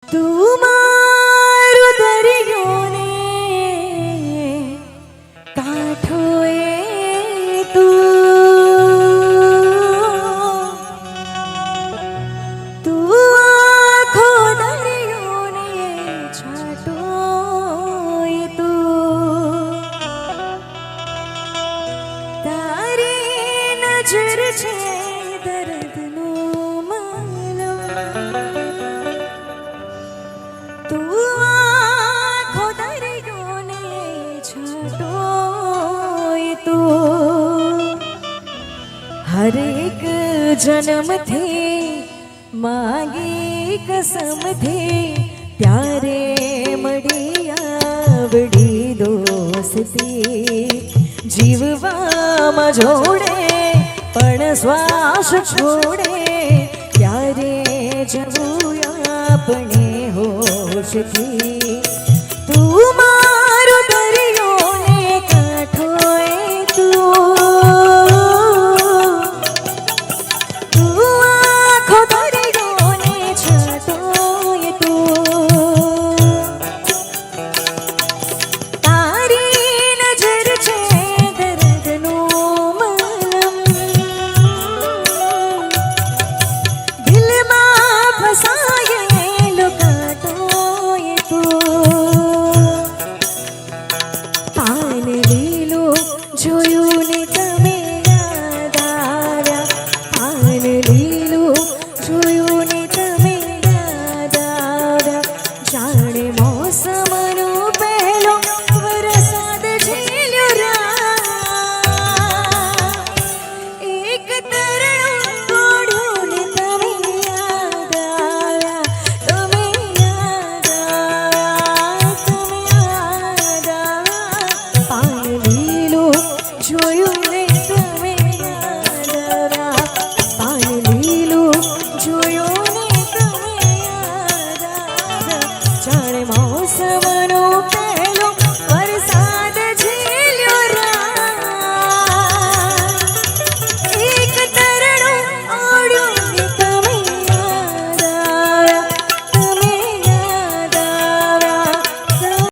તું મારો દરિયો ને કાંઠો એ તું આખો દરિયો ને છાંટો એ તું તારી નજર છે દર્દનું માલમ તું આખો દરિયો ને છાંટો એ તું હરેક જન્મથી માગી કસમથી ત્યારે મળી આવડી દોસ્તી જીવવામાં જોડે પણ શ્વાસ છોડે ત્યારે જવું આપણે હોશથી તું મારો દરિયો ને કાંઠો એ તું આખો દરિયો ને છાંટો એ તું તારી નજર છે દર્દનું મલમ દિલમાં ફસાયેલો કાંટો એ તું પાન લીલું જોયું ને તમે યાદ આવ્યા પાન લીલું જોયું ને તમે યાદ આવ્યા જાણે મોસમનો પહેલો વરસાદ ઝીલ્યો એક તરણું ઓઢ્યું ને તમે યાદ આવ્યા તમે યાદ આવ્યા તમે યાદ આવ્યા પાન લીલું જોયું ને તમે યાદ આવ્યા પાન લીલું જોયું ને તમે યાદ આવ્યા જાણે